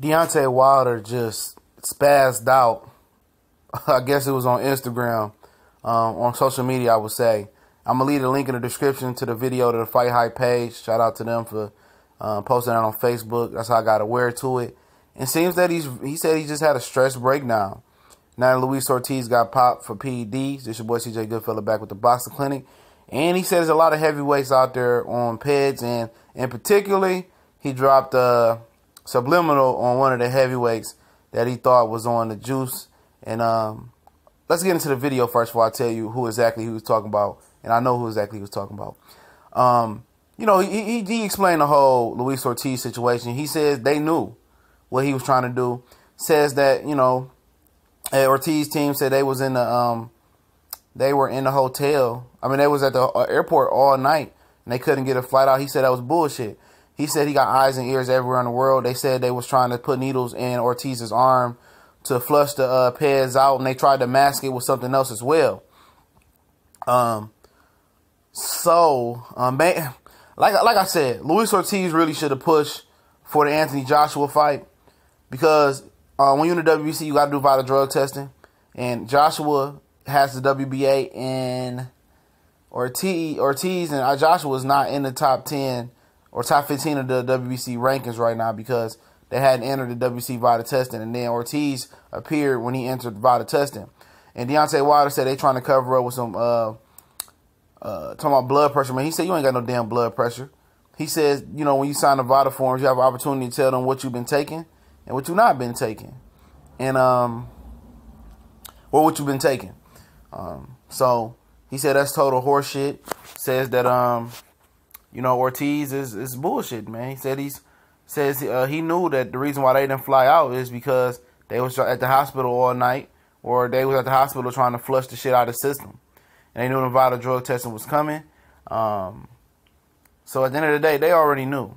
Deontay Wilder just spazzed out. I guess it was on Instagram, on social media, I would say. I'm going to leave a link in the description to the video to the Fight Hype page. Shout out to them for posting that on Facebook. That's how I got aware to it. It seems that he said he just had a stress breakdown. Now Luis Ortiz got popped for PEDS. This your boy CJ Goodfella back with the Boxing Clinic. And he said there's a lot of heavyweights out there on PEDS. And in particularly, he dropped subliminal on one of the heavyweights that he thought was on the juice. And let's get into the video first before I tell you who exactly he was talking about. And I know who exactly he was talking about. You know, he explained the whole Luis Ortiz situation. He says they knew what he was trying to do. Says that, you know, Ortiz team said they was in the they were in the hotel. I mean, they was at the airport all night and they couldn't get a flight out. He said that was bullshit. He said he got eyes and ears everywhere in the world. They said they was trying to put needles in Ortiz's arm to flush the PEDS out, and they tried to mask it with something else as well. Man, like I said, Luis Ortiz really should have pushed for the Anthony Joshua fight, because when you're in the WBC, you got to do vital drug testing, and Joshua has the WBA, and Ortiz and Joshua is not in the top 10 or top 15 of the WBC rankings right now because they hadn't entered the WBC vital testing, and then Ortiz appeared when he entered vital testing. And Deontay Wilder said they trying to cover up with some talking about blood pressure. Man, he said you ain't got no damn blood pressure. He says, you know, when you sign the vital forms, you have an opportunity to tell them what you've been taking and what you've not been taking, and or what you've been taking. So he said that's total horseshit. Says that you know, Ortiz is bullshit, man. He said he knew that the reason why they didn't fly out is because they was at the hospital all night, or they was at the hospital trying to flush the shit out of the system, and they knew the vital drug testing was coming. So at the end of the day, they already knew.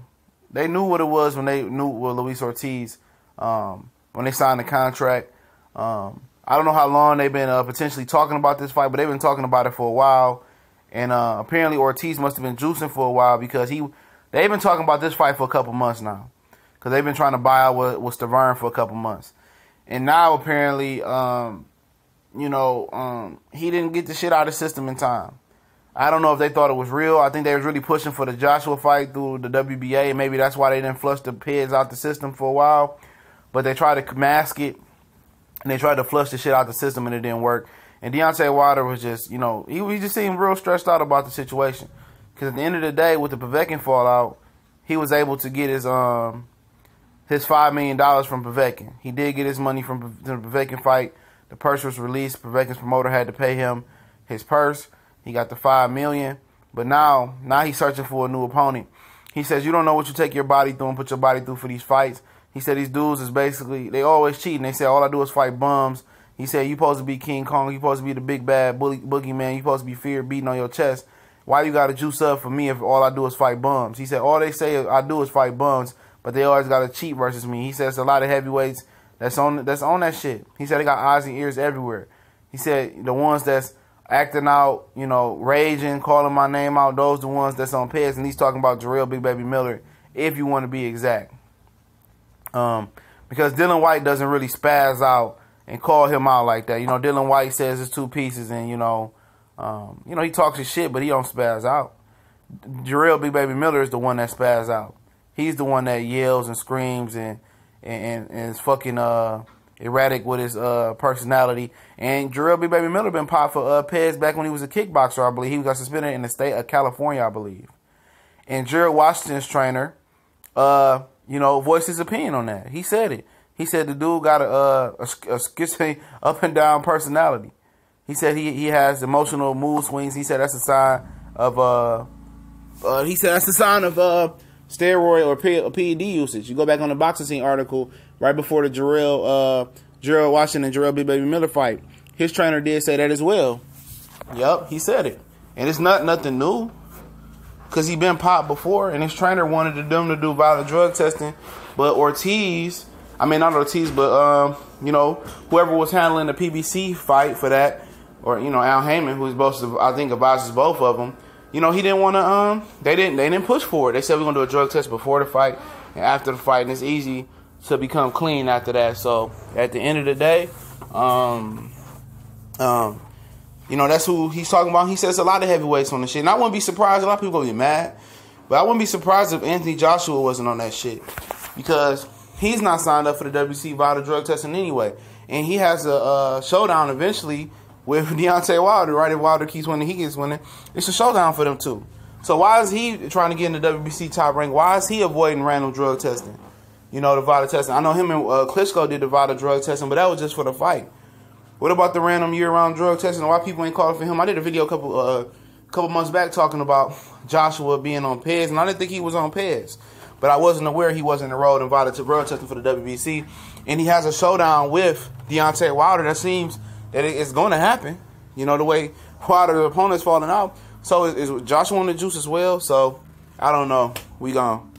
They knew what it was when they knew with Luis Ortiz when they signed the contract. I don't know how long they've been potentially talking about this fight, but they've been talking about it for a while. And apparently Ortiz must have been juicing for a while, because they've been talking about this fight for a couple months now, because they've been trying to buy out with Stavern for a couple months. And now apparently, you know, he didn't get the shit out of the system in time. I don't know if they thought it was real. I think they was really pushing for the Joshua fight through the WBA, and maybe that's why they didn't flush the PEDS out the system for a while. But they tried to mask it, and they tried to flush the shit out the system, and it didn't work. And Deontay Wilder was just, you know, he just seemed real stressed out about the situation. Because at the end of the day, with the Povetkin fallout, he was able to get his $5 million from Povetkin. He did get his money from the Povetkin fight. The purse was released. Povetkin's promoter had to pay him his purse. He got the $5 million. But now he's searching for a new opponent. He says, you don't know what you take your body through and put your body through for these fights. He said these dudes is basically, they always cheating. They say all I do is fight bums. He said, you supposed to be King Kong. You supposed to be the big bad boogeyman. You supposed to be feared beating on your chest. Why you got to juice up for me if all I do is fight bums? He said, all they say I do is fight bums, but they always got to cheat versus me. He says a lot of heavyweights that's on that shit. He said they got eyes and ears everywhere. He said the ones that's acting out, you know, raging, calling my name out, those the ones that's on PEDS. And he's talking about Jarrell Big Baby Miller, if you want to be exact. Because Dylan White doesn't really spaz out and call him out like that. You know, Dylan White says it's two pieces, and, you know, he talks his shit, but he don't spaz out. Jarrell Big Baby Miller is the one that spaz out. He's the one that yells and screams and is fucking erratic with his personality. And Jarrell Big Baby Miller been popped for PEDS back when he was a kickboxer, I believe. He got suspended in the state of California, I believe. And Jared Washington's trainer, you know, voiced his opinion on that. He said it. He said the dude got a schizophrenic up and down personality. He said he has emotional mood swings. He said that's a sign of steroid or PED usage. You go back on the Boxing Scene article right before the Jarrell Washington and Jarrell Big Baby Miller fight. His trainer did say that as well. Yup, he said it. And it's nothing new, because he been popped before, and his trainer wanted them to do violent drug testing. But not Ortiz, but you know, whoever was handling the PBC fight for that, or, you know, Al Heyman, who's supposed to, I think, advises both of them. You know, he didn't want to. They didn't push for it. They said we're gonna do a drug test before the fight and after the fight, and it's easy to become clean after that. So at the end of the day, you know, that's who he's talking about. He says a lot of heavyweights on the shit. And I wouldn't be surprised. A lot of people gonna be mad. But I wouldn't be surprised if Anthony Joshua wasn't on that shit. Because he's not signed up for the WBC vital drug testing anyway. And he has a showdown eventually with Deontay Wilder, right? If Wilder keeps winning, he gets winning. It's a showdown for them too. So why is he trying to get in the WBC top rank? Why is he avoiding random drug testing? You know, the vital testing. I know him and Klitschko did the vital drug testing, but that was just for the fight. What about the random year-round drug testing? Why people ain't calling for him? I did a video a couple months back talking about Joshua being on PEDS, and I didn't think he was on PEDS. But I wasn't aware he wasn't enrolled in vital drug testing for the WBC. And he has a showdown with Deontay Wilder. That seems that it's going to happen. You know, the way Wilder's opponent's falling out. So is Joshua on the juice as well? So, I don't know. We gone.